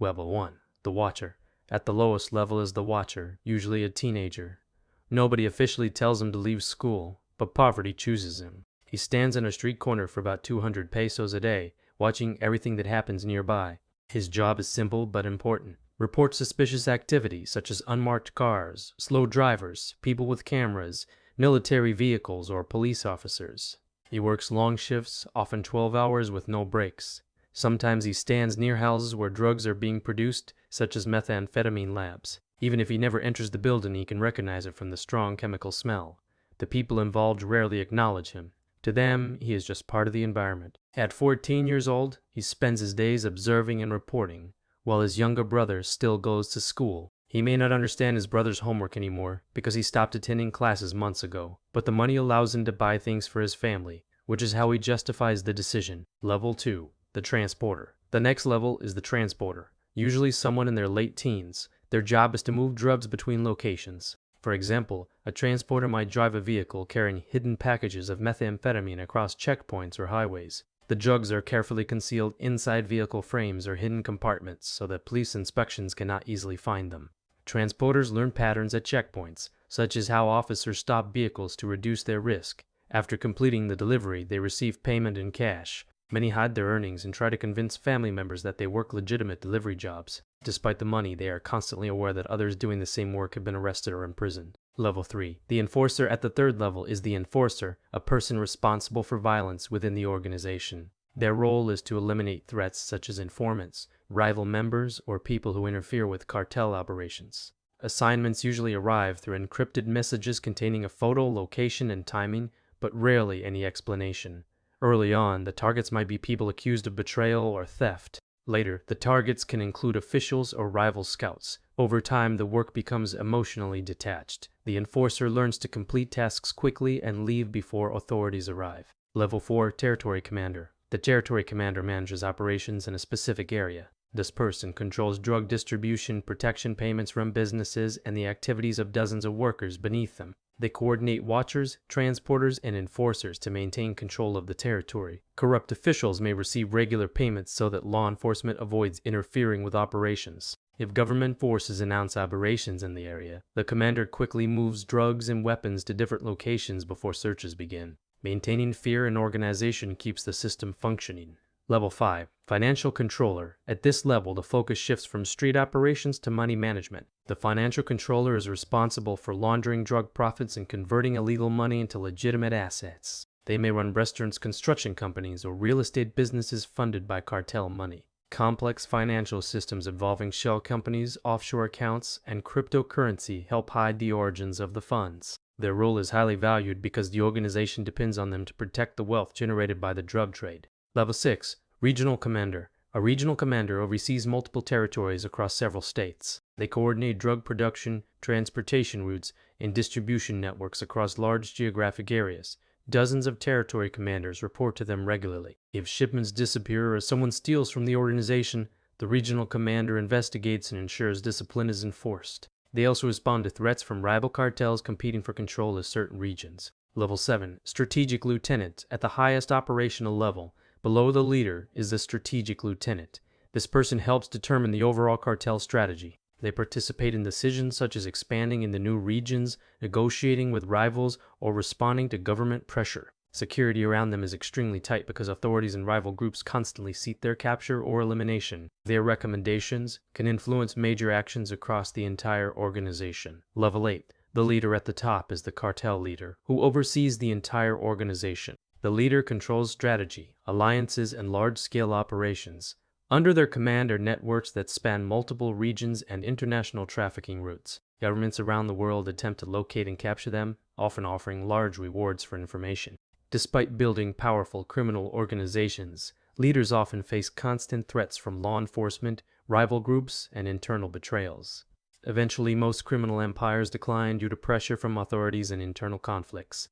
Level 1. The Watcher. At the lowest level is the Watcher, usually a teenager. Nobody officially tells him to leave school, but poverty chooses him. He stands on a street corner for about 200 pesos a day, watching everything that happens nearby. His job is simple but important. Report suspicious activity such as unmarked cars, slow drivers, people with cameras, military vehicles, or police officers. He works long shifts, often 12 hours with no breaks. Sometimes he stands near houses where drugs are being produced, such as methamphetamine labs. Even if he never enters the building, he can recognize it from the strong chemical smell. The people involved rarely acknowledge him. To them, he is just part of the environment. At 14 years old, he spends his days observing and reporting, while his younger brother still goes to school. He may not understand his brother's homework anymore because he stopped attending classes months ago, but the money allows him to buy things for his family, which is how he justifies the decision. Level 2. The Transporter. The next level is the Transporter, usually someone in their late teens. Their job is to move drugs between locations. For example, a transporter might drive a vehicle carrying hidden packages of methamphetamine across checkpoints or highways. The drugs are carefully concealed inside vehicle frames or hidden compartments so that police inspections cannot easily find them. Transporters learn patterns at checkpoints, such as how officers stop vehicles to reduce their risk. After completing the delivery, they receive payment in cash. Many hide their earnings and try to convince family members that they work legitimate delivery jobs. Despite the money, they are constantly aware that others doing the same work have been arrested or imprisoned. Level 3. The Enforcer. At the third level is the Enforcer, a person responsible for violence within the organization. Their role is to eliminate threats such as informants, rival members, or people who interfere with cartel operations. Assignments usually arrive through encrypted messages containing a photo, location, and timing, but rarely any explanation. Early on, the targets might be people accused of betrayal or theft. Later, the targets can include officials or rival scouts. Over time, the work becomes emotionally detached. The Enforcer learns to complete tasks quickly and leave before authorities arrive. Level 4. Territory Commander. The Territory Commander manages operations in a specific area. This person controls drug distribution, protection payments from businesses, and the activities of dozens of workers beneath them. They coordinate watchers, transporters, and enforcers to maintain control of the territory. Corrupt officials may receive regular payments so that law enforcement avoids interfering with operations. If government forces announce operations in the area, the commander quickly moves drugs and weapons to different locations before searches begin. Maintaining fear and organization keeps the system functioning. Level 5. Financial Controller. At this level, the focus shifts from street operations to money management. The financial controller is responsible for laundering drug profits and converting illegal money into legitimate assets. They may run restaurants, construction companies, or real estate businesses funded by cartel money. Complex financial systems involving shell companies, offshore accounts, and cryptocurrency help hide the origins of the funds. Their role is highly valued because the organization depends on them to protect the wealth generated by the drug trade. Level 6. Regional Commander. A regional commander oversees multiple territories across several states. They coordinate drug production, transportation routes, and distribution networks across large geographic areas. Dozens of territory commanders report to them regularly. If shipments disappear or someone steals from the organization, the regional commander investigates and ensures discipline is enforced. They also respond to threats from rival cartels competing for control of certain regions. Level 7. Strategic Lieutenant. At the highest operational level, below the leader, is the Strategic Lieutenant. This person helps determine the overall cartel strategy. They participate in decisions such as expanding into new regions, negotiating with rivals, or responding to government pressure. Security around them is extremely tight because authorities and rival groups constantly seek their capture or elimination. Their recommendations can influence major actions across the entire organization. Level 8. The leader at the top is the cartel leader, who oversees the entire organization. The leader controls strategy, alliances, and large-scale operations. Under their command are networks that span multiple regions and international trafficking routes. Governments around the world attempt to locate and capture them, often offering large rewards for information. Despite building powerful criminal organizations, leaders often face constant threats from law enforcement, rival groups, and internal betrayals. Eventually, most criminal empires decline due to pressure from authorities and internal conflicts.